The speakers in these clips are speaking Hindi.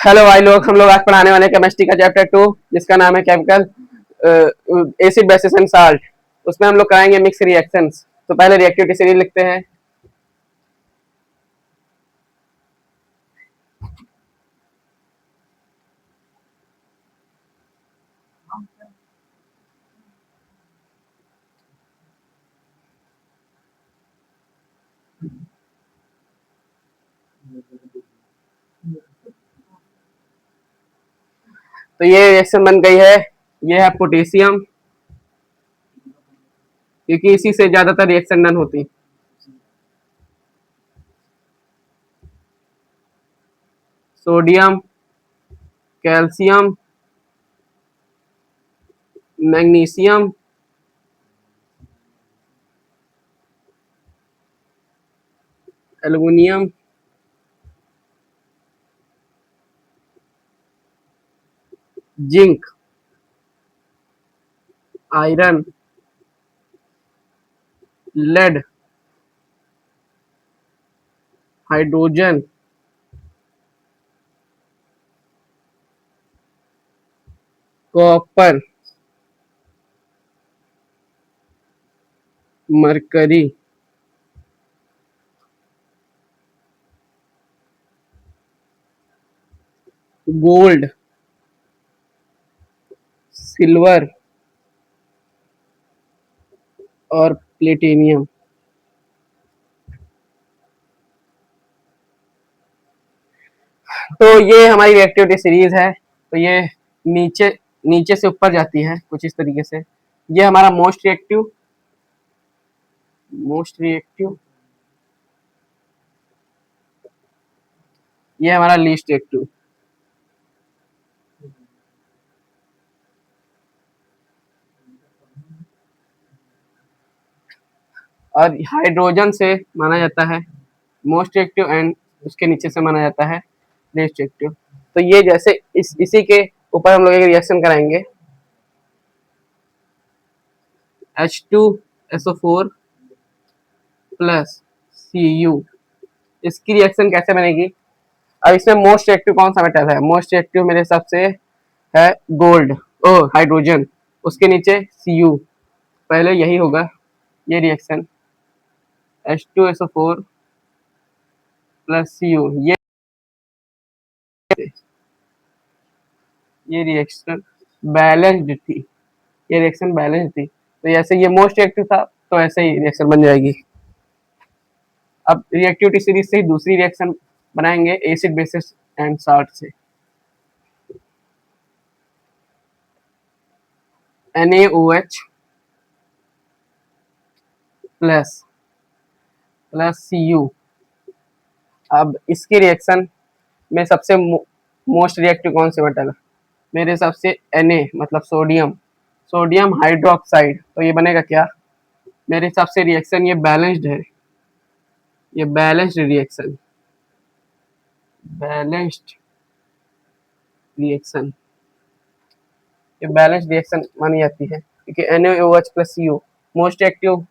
हेलो भाई लोग, हम लोग आज पढ़ाने वाले केमिस्ट्री का चैप्टर 2 जिसका नाम है chemical acid bases and salt. उसमें हम लोग कराएंगे मिक्स रिएक्शंस। तो पहले रिएक्टिविटी सीरीज लिखते हैं। तो ये रिएक्शन बन गई है। ये है पोटेशियम, क्योंकि इसी से ज्यादातर रिएक्शन डन होती। Sodium, calcium, magnesium, aluminium, zinc, iron, lead, hydrogen, copper, mercury, gold, silver और प्लेटिनियम। तो ये हमारी रिएक्टिविटी सीरीज है। तो ये नीचे नीचे से ऊपर जाती है कुछ इस तरीके से। ये हमारा मोस्ट रिएक्टिव, ये हमारा लीस्ट रिएक्टिव। और हाइड्रोजन से माना जाता है मोस्ट रिएक्टिव एंड उसके नीचे से माना जाता है लीस्ट रिएक्टिव। तो ये जैसे इसी के ऊपर हम लोग एक रिएक्शन कराएंगे। H2SO4 plus Cu। इसकी रिएक्शन कैसे बनेगी? अब इसमें मोस्ट रिएक्टिव कौन सा मेटल है? मोस्ट रिएक्टिव मेरे हिसाब से है गोल्ड, ओ हाइड्रोजन, उसके नीचे Cu। पहले यही होगा ये रिएक्शन H2SO4 प्लस Cu। ये रिएक्शन बैलेंस्ड थी, ये रिएक्शन बैलेंस्ड थी। तो जैसे ये मोस्ट रिएक्टिव था तो ऐसे ही रिएक्शन बन जाएगी। अब रिएक्टिविटी सीरीज से ही दूसरी रिएक्शन बनाएंगे एसिड बेसिस एंड साल्ट से। NaOH plus plus Cu। अब इसकी रिएक्शन में सबसे मोस्ट रिएक्टिव कौन से मेटल है? मेरे हिसाब से Na मतलब सोडियम, सोडियम हाइड्रोक्साइड। तो ये बनेगा क्या? मेरे हिसाब से रिएक्शन ये बैलेंस्ड है, ये बैलेंस्ड रिएक्शन, बैलेंस्ड रिएक्शन, ये बैलेंस रिएक्शन मानी जाती है क्योंकि NaOH plus Cu most reactive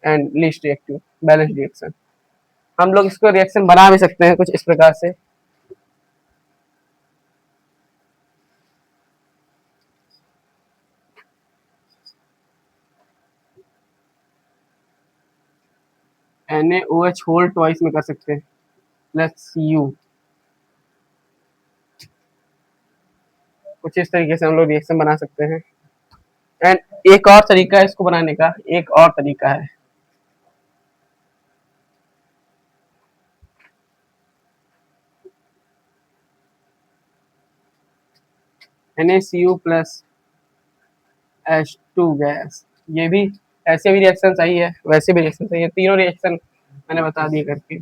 and least reactive, balance reaction. हम लोग इसको रिएक्शन बना भी सकते हैं कुछ इस प्रकार से। NaOH होल ट्वाइस में कर सकते हैं प्लस Cu। कुछ इस तरीके से हम लोग रिएक्शन बना सकते हैं। एंड एक और तरीका है इसको बनाने का, एक और तरीका है। NaCu plus H2 gas. ये भी ऐसे भी रिएक्शन सही है, वैसे भी रिएक्शन सही है। तीनों रिएक्शन मैंने बता दिए करके।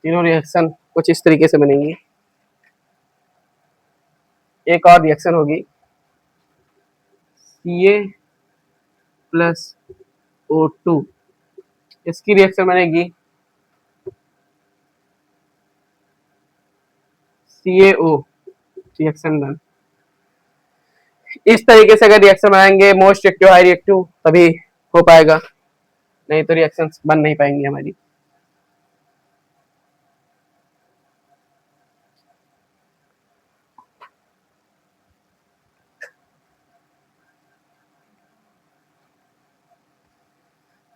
तीनों रिएक्शन कुछ इस तरीके से बनेंगी। एक और रिएक्शन होगी Ca प्लस O2। इसकी रिएक्शन बनेगी CaO, रिएक्शन डन। इस तरीके से अगर रिएक्शन बनाएंगे मोस्ट रिएक्टिव हाई रिएक्टिव तभी हो पाएगा, नहीं तो रिएक्शन बन नहीं पाएंगी हमारी।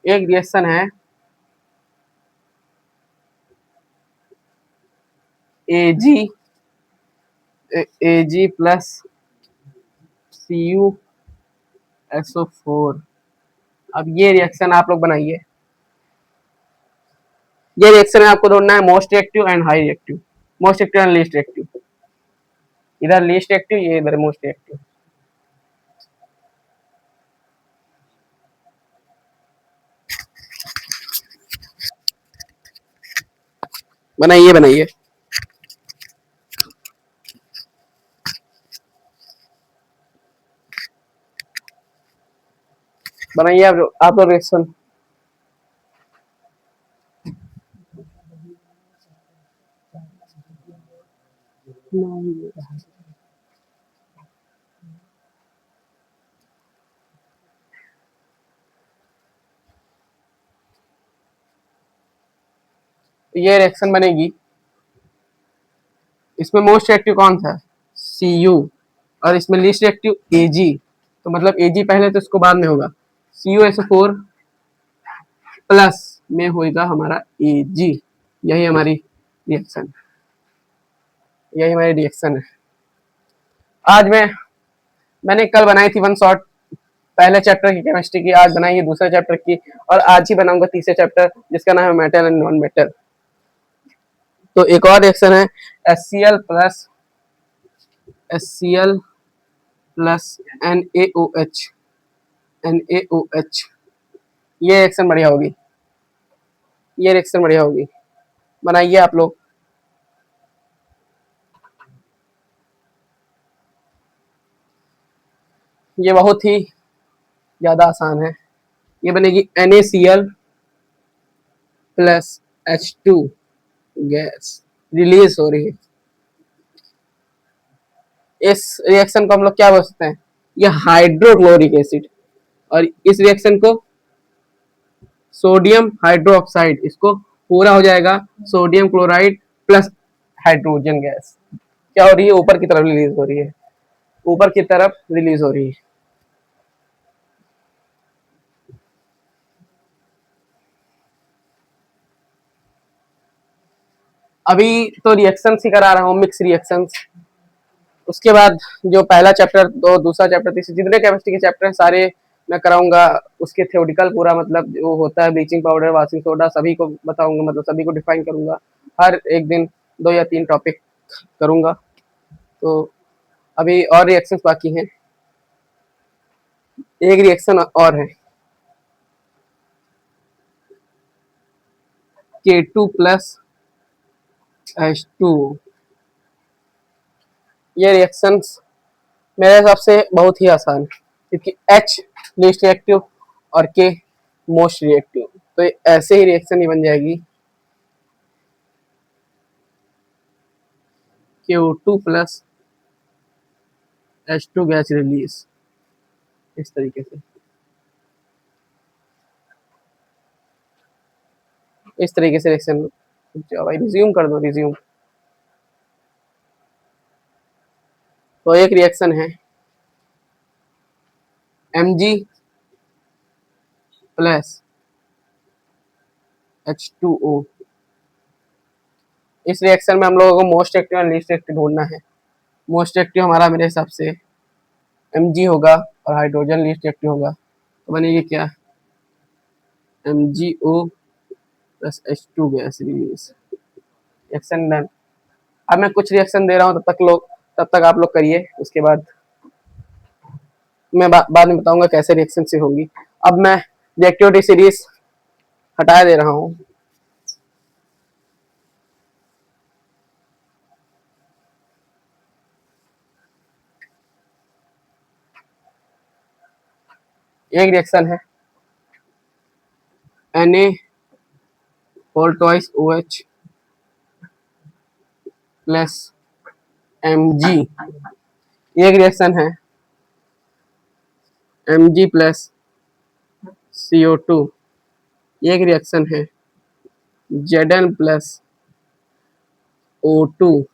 एक रिएक्शन है एजी एजी प्लस CuSO4। अब ये रिएक्शन आप लोग बनाइए। ये रिएक्शन है आपको ढूंढना है most reactive and high reactive, most active and least active. इधर लीस्ट एक्टिव, ये इधर मोस्ट एक्टिव। बनाइए बनाइए बनाइए आप लोग रिएक्शन। ये रिएक्शन बनेगी, इसमें मोस्ट एक्टिव कौन सा है? Cu। और इसमें लीस्ट एक्टिव Ag। तो मतलब Ag पहले तो इसको बाद में होगा। CuSO4 प्लस में होगा हमारा Ag। यही हमारी रिएक्शन, यही हमारी रिएक्शन है। आज मैंने कल बनाई थी वन शॉट पहले चैप्टर की केमिस्ट्री की, आज बनाई है दूसरे चैप्टर की, और आज ही बनाऊंगा तीसरे चैप्टर जिसका नाम है मेटल एंड नॉन मेटल। तो एक और रिएक्शन है HCl plus HCl plus NaOH NaOH। ये रिएक्शन बढ़िया होगी, ये रिएक्शन बढ़िया होगी, बनाइए आप लोग। ये बहुत ही ज्यादा आसान है। ये बनेगी NaCl plus H2 gas release हो रही है। इस रिएक्शन को हम लोग क्या बोल सकते हैं? ये हाइड्रोक्लोरिक एसिड। और इस रिएक्शन को सोडियम हाइड्रोक्साइड, इसको पूरा हो जाएगा sodium chloride plus hydrogen gas. क्या हो रही है? ऊपर की तरफ रिलीज हो रही है, ऊपर की तरफ रिलीज हो रही है। अभी तो रिएक्शंस ही करा रहा हूँ, मिक्स रिएक्शंस। उसके बाद जो पहला चैप्टर, दो दूसरा चैप्टर, तीसरा, जितने केमिस्ट्री के चैप्टर हैं सारे मैं कराऊंगा। उसके थ्योरेटिकल पूरा मतलब जो होता है ब्लीचिंग पाउडर, वाशिंग सोडा, सभी को बताऊंगा, मतलब सभी को डिफाइन करूंगा। हर एक दिन 2 या 3 टॉपिक करूंगा। तो अभी और रिएक्शंस बाकी हैं। एक रिएक्शन और है K2 प्लस H2। ये रिएक्शंस मेरे हिसाब से बहुत ही आसान है, क्योंकि H लीस्ट रिएक्टिव और K मोस्ट रिएक्टिव। तो ऐसे ही रिएक्शन ही बन जाएगी Q2 plus H2 gas release, इस तरीके से। इस तरीके से रिएक्शन। भाई रिज्यूम कर दो, रिज्यूम। तो एक रिएक्शन है Mg प्लस H2O। इस रिएक्शन में हम लोगों को मोस्ट एक्टिव और लीस्ट एक्टिव ढूंढना है। मोस्ट एक्टिव हमारा मेरे हिसाब से Mg होगा और हाइड्रोजन लीस्ट एक्टिव होगा। तो बनेगी क्या? MgO plus H2 gas release. Reaction done. अब मैं कुछ रिएक्शन दे रहा हूँ, तब तक आप लोग करिए। उसके बाद मैं बाद में बताऊंगा कैसे रिएक्शन से होंगी। अब मैं रिएक्टिविटी सीरीज हटा दे रहा हूँ। एक रिएक्शन है Na whole twice OH plus Mg। एक रिएक्शन है Mg प्लस CO2। एक रिएक्शन है Zn प्लस O2।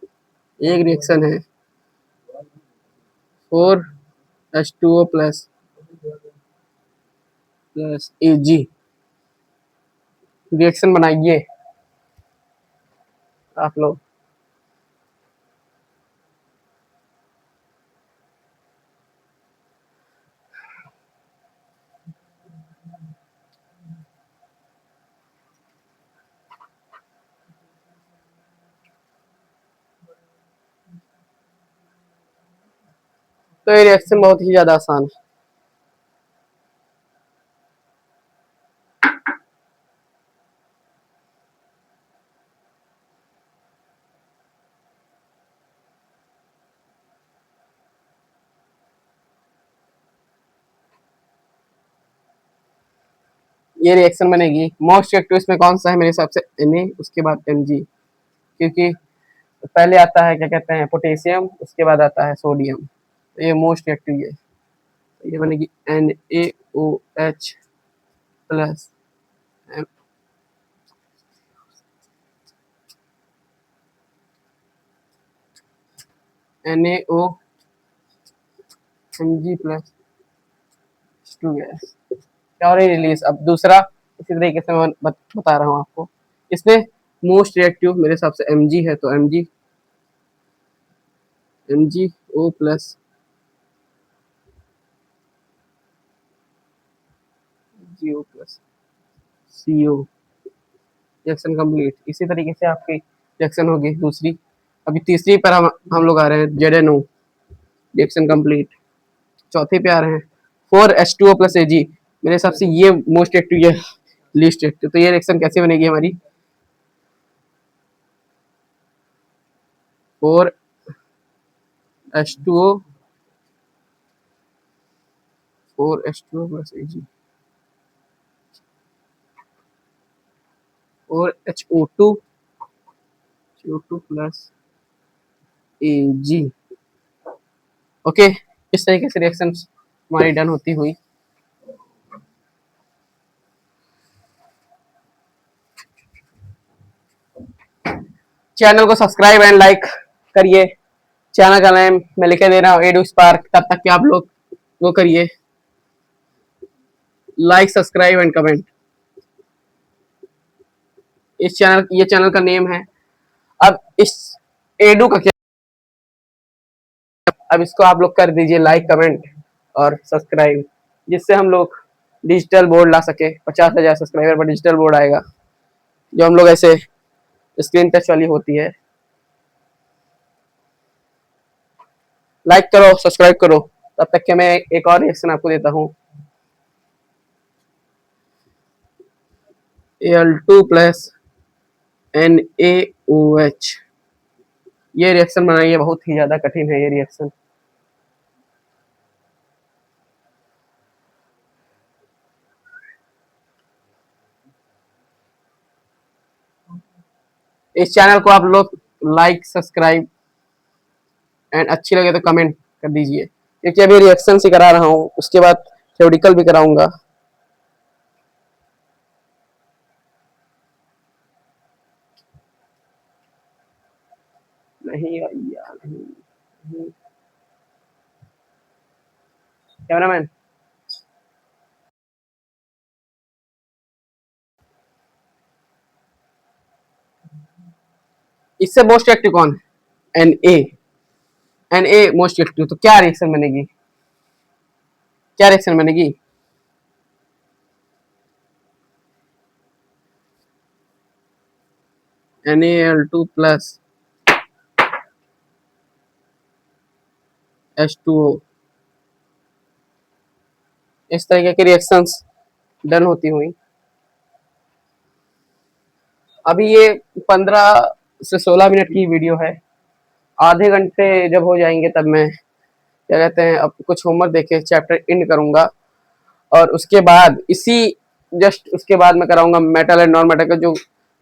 एक रिएक्शन है 4H2O प्लस Ag। रिएक्शन बनाइए आप लोग। तो ये रिएक्शन बहुत ही ज्यादा आसान है। ये रिएक्शन बनेगी। मोस्ट रिएक्टिव इसमें कौन सा है मेरे हिसाब से? Na, उसके बाद Mg, क्योंकि पहले आता है क्या कहते हैं पोटेशियम, उसके बाद आता है सोडियम। तो ये मोस्ट रिएक्टिव है। ये बनेगी NaOH plus NaOMg plus two gas और रिलीज। अब दूसरा इसी तरीके से मैं बता रहा हूँ आपको। इसमें मोस्ट रिएक्टिव मेरे हिसाब से Mg है, तो MgO plus GO plus CO। Reaction complete. इसी तरीके से आपकी रिएक्शन होगी दूसरी। अभी तीसरी पर हम लोग आ रहे हैं ZNO, रिएक्शन कंप्लीट। चौथे पे आ रहे हैं 4H2O प्लस Ag। मेरे हिसाब से ये मोस्ट एक्टिव, ये लीस्ट एक्टिव। तो ये रिएक्शन कैसे बनेगी हमारी? 4H2O 4H2O प्लस Ag और HO2 प्लस Ag। ओके, इस तरीके से रिएक्शन हमारी डन होती हुई। चैनल को सब्सक्राइब एंड लाइक करिए। चैनल का नाम मैं लिखे दे रहा हूँ एडू स्पार्क। तब तक कि आप लोग वो करिए, लाइक सब्सक्राइब एंड कमेंट। इस चैनल, ये चैनल का नेम है। अब इस एडू का क्या, अब इसको आप लोग कर दीजिए लाइक कमेंट और सब्सक्राइब, जिससे हम लोग डिजिटल बोर्ड ला सके। 50,000 सब्सक्राइबर पर डिजिटल बोर्ड आएगा, जो हम लोग ऐसे स्क्रीन टच वाली होती है। लाइक करो, सब्सक्राइब करो। तब तक के मैं एक और रिएक्शन आपको देता हूँ। Al2 plus NaOH। ये रिएक्शन बनाइए, बहुत ही ज्यादा कठिन है ये रिएक्शन। इस चैनल को आप लोग लाइक सब्सक्राइब एंड अच्छी लगे तो कमेंट कर दीजिए, क्योंकि अभी रिएक्शन ही करा रहा हूँ, उसके बाद थ्योरेटिकल भी कराऊंगा। नहीं भैया नहीं, कैमरामैन। इससे मोस्ट एक्टिव कौन है? Na most active. तो क्या रिएक्शन बनेगी? क्या रिएक्शन बनेगी? NaL2 plus H2O। इस तरीके की रिएक्शंस डन होती हुई। अभी ये 15 से 16 मिनट की वीडियो है। आधे घंटे जब हो जाएंगे तब मैं क्या कहते हैं अब कुछ होमवर्क देके चैप्टर एंड करूंगा, और उसके बाद इसी जस्ट उसके बाद मैं कराऊंगा मेटल एंड नॉन मेटल का,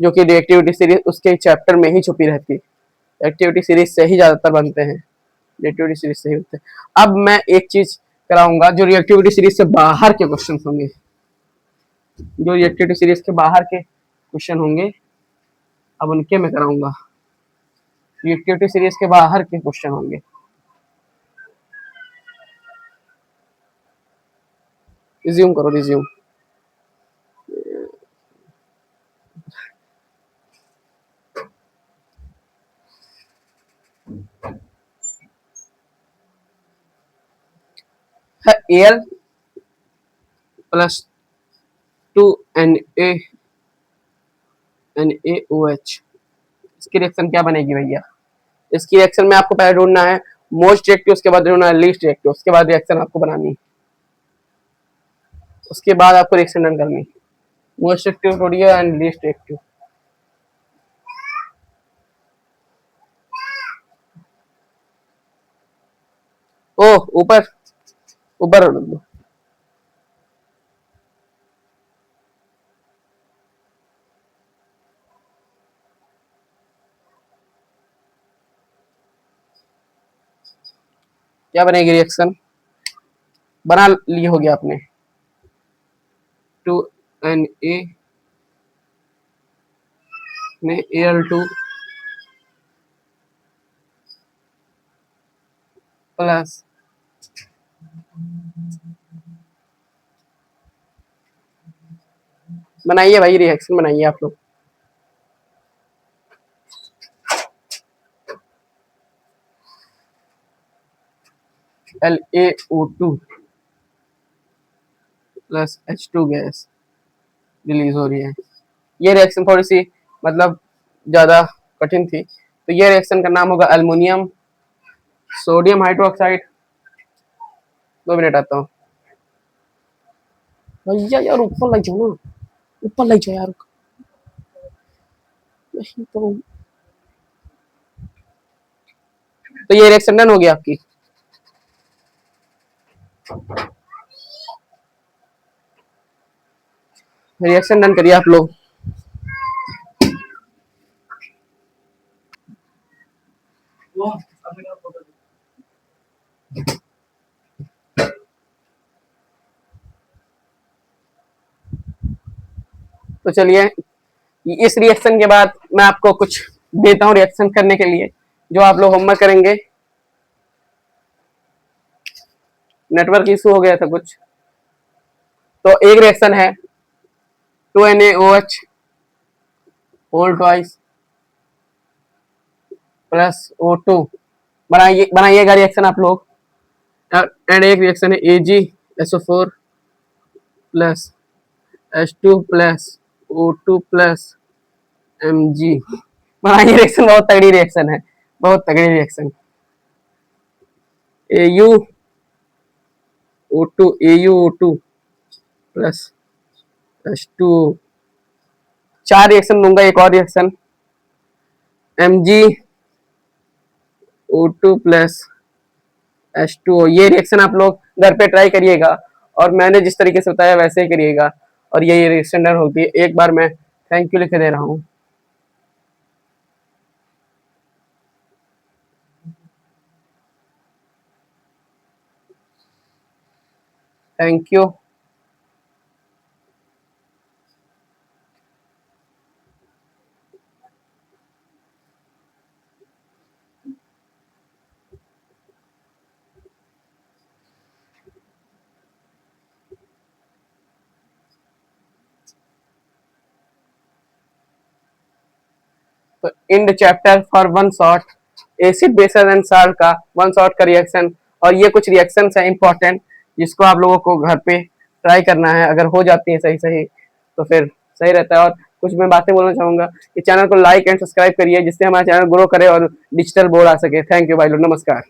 जो कि रिएक्टिविटी सीरीज उसके चैप्टर में ही छुपी रहती है। एक्टिविटी सीरीज से ही ज्यादातर बनते हैं, रिएक्टिविटी सीरीज से ही बनते हैं। अब मैं एक चीज कराऊंगा जो रिएक्टिविटी सीरीज से बाहर के क्वेश्चन होंगे, जो रिएक्टिविटी सीरीज के बाहर के क्वेश्चन होंगे, अब उनके मैं कराऊंगा। रिएक्टिविटी सीरीज के बाहर के क्वेश्चन होंगे। रिज्यूम करो, resume. Al plus 2Na NaOH। इसकी रिएक्शन क्या बनेगी भैया? इसकी रिएक्शन में आपको पहले ढूंढना है मोस्ट रिएक्टिव, उसके बाद ढूंढना है लीस्ट रिएक्टिव, उसके बाद रिएक्शन आपको बनानी, उसके बाद आपको रिएक्शन डन करनी। मोस्ट रिएक्टिव ढूंढिए एंड लीस्ट रिएक्टिव। ओह ऊपर ऊपर रख दो। क्या बनेगी रिएक्शन? बना लिए हो गया आपने। 2Na ने Al2 प्लस बनाइए भाई, रिएक्शन बनाइए आप लोग। LaO2 plus H2 gas release हो रही है। ये रिएक्शन थोड़ी सी मतलब ज्यादा कठिन थी, तो ये रिएक्शन का नाम होगा अल्मोनियम सोडियम हाइड्रोक्साइड। 2 मिनट आता हूँ भैया, यार ऊपर लग जाओ ना, ऊपर लग जाओ यार। तो ये रिएक्शन डन हो गया आपकी। रिएक्शन डन करिए आप लोग। तो चलिए, इस रिएक्शन के बाद मैं आपको कुछ देता हूँ रिएक्शन करने के लिए, जो आप लोग होमवर्क करेंगे। नेटवर्क इशू हो गया था कुछ। तो एक रिएक्शन है 2NaOH whole twice plus O2। बनाइएगा रिएक्शन आप लोग। एंड एक रिएक्शन है AgSO4 plus H2 plus O2 plus Mg। बनाइए रिएक्शन, बहुत तगड़ी रिएक्शन है, बहुत तगड़ी reaction. AuO2 plus H2O। 4 reaction दूंगा, एक और रिएक्शन MgO2 प्लस H2O। ये रिएक्शन आप लोग घर पे ट्राई करिएगा, और मैंने जिस तरीके से बताया वैसे ही करिएगा, और ये रिएक्शन डन होती है। एक बार मैं थैंक यू लिख दे रहा हूँ। Thank you. तो end chapter for one shot acid bases and salt का वन शॉट का रिएक्शन, और ये कुछ रिएक्शंस है इंपॉर्टेंट, जिसको आप लोगों को घर पे ट्राई करना है। अगर हो जाती है सही सही तो फिर सही रहता है। और कुछ मैं बातें बोलना चाहूंगा कि चैनल को लाइक एंड सब्सक्राइब करिए, जिससे हमारा चैनल ग्रो करे और डिजिटल बोर्ड आ सके। थैंक यू भाई लोग, नमस्कार।